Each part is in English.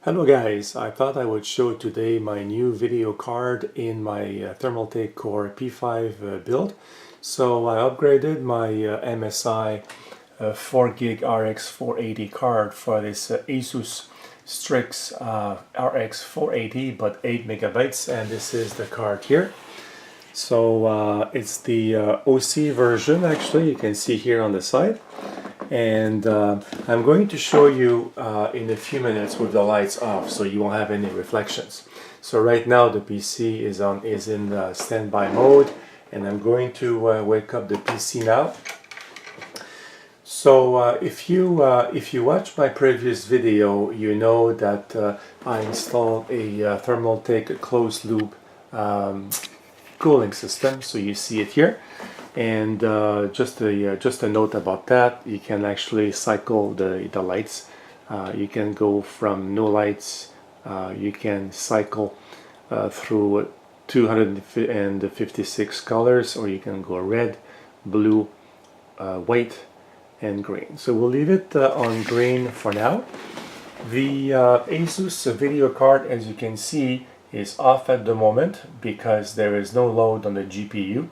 Hello guys, I thought I would show today my new video card in my Thermaltake Core P5 build. So I upgraded my MSI 4GB RX480 card for this ASUS Strix RX480 but 8 megabytes, and this is the card here. So it's the OC version, actually, you can see here on the side. And I'm going to show you in a few minutes with the lights off, so you won't have any reflections. So right now the PC is in standby mode, and I'm going to wake up the PC now. So if you watch my previous video, you know that I installed a Thermaltake closed loop cooling system. So you see it here. And just a note about that, you can actually cycle the lights. You can go from no lights, you can cycle through 256 colors, or you can go red, blue, white, and green. So we'll leave it on green for now. The ASUS video card, as you can see, is off at the moment because there is no load on the GPU.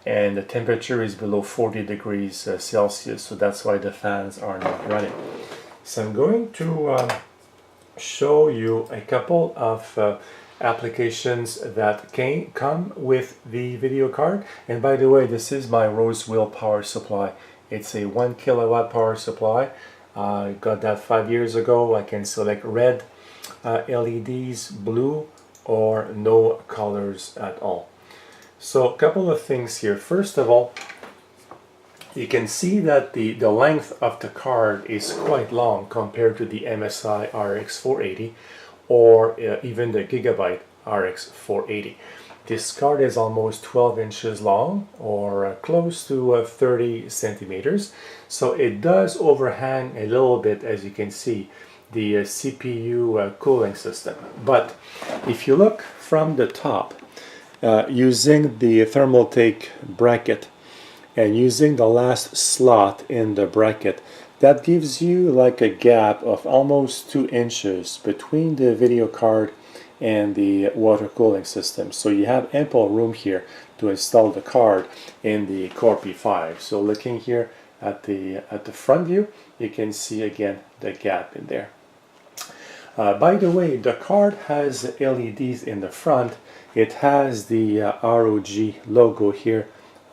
And the temperature is below 40 degrees Celsius, so that's why the fans are not running. So I'm going to show you a couple of applications that come with the video card. And by the way, this is my Rosewheel power supply. It's a 1 kilowatt power supply. I got that 5 years ago. I can select red LEDs, blue, or no colors at all. So a couple of things here. First of all, you can see that the length of the card is quite long compared to the MSI RX480 or even the Gigabyte RX480. This card is almost 12 inches long, or close to 30 centimeters. So it does overhang a little bit, as you can see, the CPU cooling system. But if you look from the top, using the Thermaltake bracket and using the last slot in the bracket, that gives you like a gap of almost 2 inches between the video card and the water cooling system. So you have ample room here to install the card in the Core P5. So looking here at the front view, you can see again the gap in there. By the way, the card has LEDs in the front. It has the ROG logo here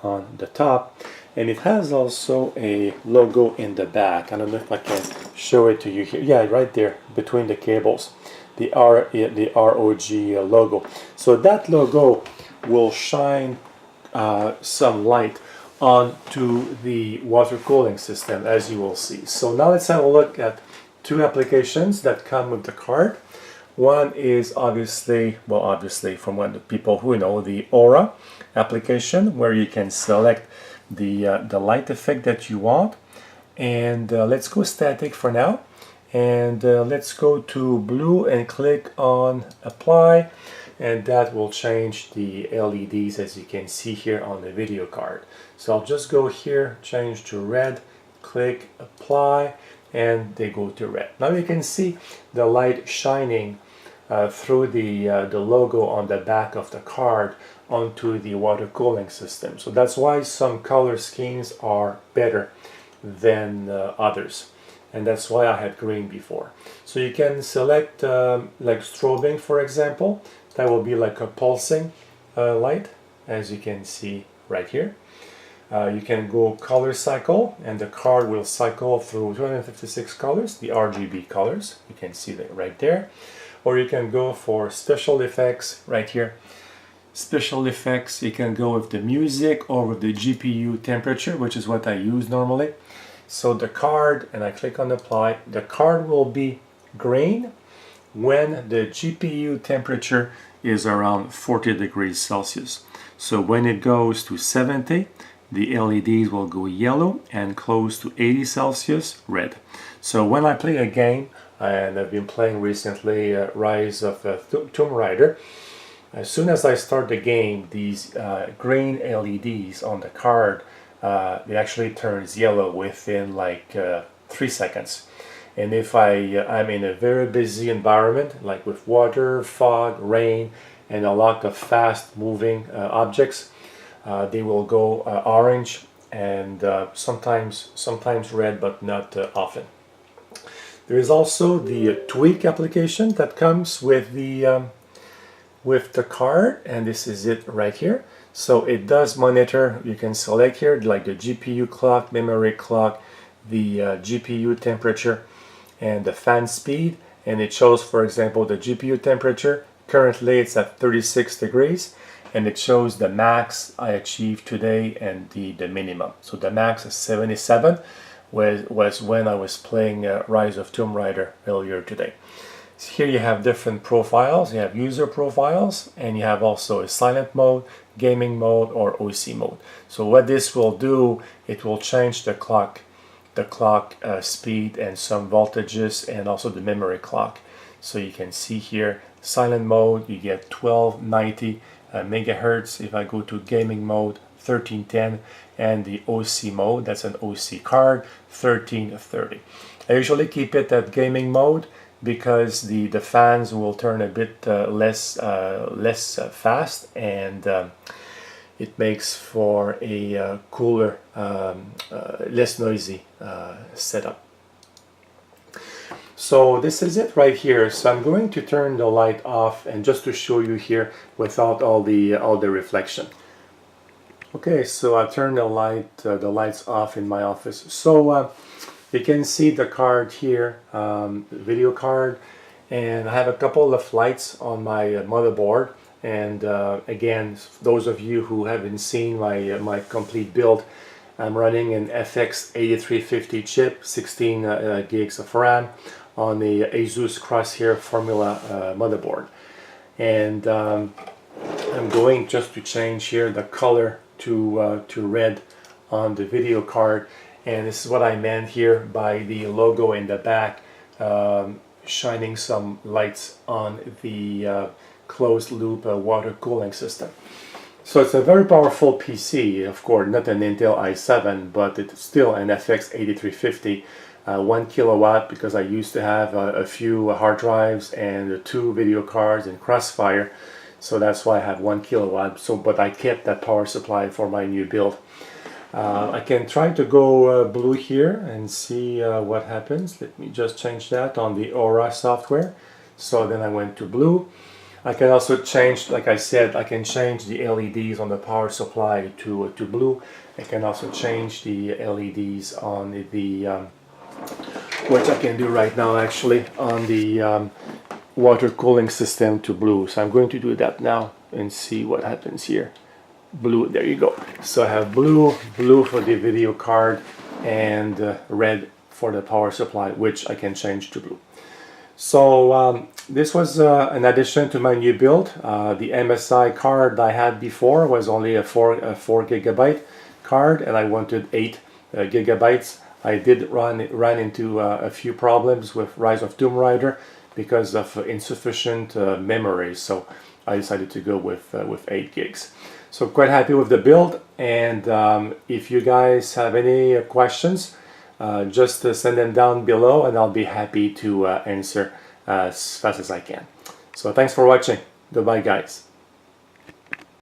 on the top, and it has also a logo in the back. I don't know if I can show it to you here. Yeah, right there between the cables, the ROG logo. So that logo will shine some light onto the water cooling system, as you will see. So now let's have a look at two applications that come with the card. One is obviously from one of the people who know, the Aura application, where you can select the light effect that you want. And let's go static for now. And let's go to blue and click on apply. And that will change the LEDs, as you can see here on the video card. So I'll just go here, change to red, click apply, and they go to red. Now you can see the light shining through the logo on the back of the card onto the water cooling system. So that's why some color schemes are better than others. And that's why I had green before. So you can select like strobing, for example. That will be like a pulsing light, as you can see right here. You can go color cycle, and the card will cycle through 256 colors, the RGB colors. You can see that right there. Or you can go for special effects right here. Special effects, you can go with the music or with the GPU temperature, which is what I use normally. So the card, and I click on apply, the card will be green when the GPU temperature is around 40 degrees Celsius. So when it goes to 70, the LEDs will go yellow, and close to 80 Celsius, red. So when I play a game, and I've been playing recently Rise of Tomb Raider, as soon as I start the game, these green LEDs on the card, it actually turns yellow within like 3 seconds. And if I'm in a very busy environment, like with water, fog, rain, and a lot of fast moving objects, they will go orange and sometimes red, but not often. There is also the tweak application that comes with the card, and this is it right here. So it does monitor, you can select here like the GPU clock, memory clock, the GPU temperature, and the fan speed, and it shows, for example, the GPU temperature. Currently it's at 36 degrees, and it shows the max I achieved today and the minimum. So the max is 77, was when I was playing Rise of Tomb Raider earlier today. So here you have different profiles. You have user profiles, and you have also a silent mode, gaming mode, or OC mode. So what this will do, it will change the clock speed and some voltages, and also the memory clock. So you can see here, silent mode, you get 1290 megahertz. If I go to gaming mode, 1310, and the OC mode, that's an OC card, 1330. I usually keep it at gaming mode because the fans will turn a bit less fast, and it makes for a cooler, less noisy setup. So this is it right here. So I'm going to turn the light off, and just to show you here without all the reflection. Okay, so I turned the lights off in my office. So you can see the card here, video card, and I have a couple of lights on my motherboard. And again, those of you who haven't seen my complete build, I'm running an FX 8350 chip, 16 gigs of RAM on the ASUS Crosshair Formula motherboard. And I'm going just to change here the color to red on the video card. And this is what I meant here by the logo in the back, shining some lights on the closed loop water cooling system. So it's a very powerful PC, of course, not an Intel i7, but it's still an FX 8350, 1 kilowatt, because I used to have a few hard drives and 2 video cards in Crossfire, so that's why I have 1 kilowatt. So, but I kept that power supply for my new build. I can try to go blue here and see what happens. Let me just change that on the Aura software. So then I went to blue. I can also change, like I said, I can change the LEDs on the power supply to blue. I can also change the LEDs on the, which I can do right now actually, on the water cooling system to blue. So I'm going to do that now and see what happens here. Blue, there you go. So I have blue for the video card, and red for the power supply, which I can change to blue. So this was an addition to my new build. The MSI card I had before was only a 4 gigabyte card, and I wanted 8 gigabytes. I did run into a few problems with Rise of Tomb Raider because of insufficient memory, so I decided to go with 8 gigs. So quite happy with the build, and if you guys have any questions, just send them down below, and I'll be happy to answer as fast as I can. So thanks for watching. Goodbye, guys.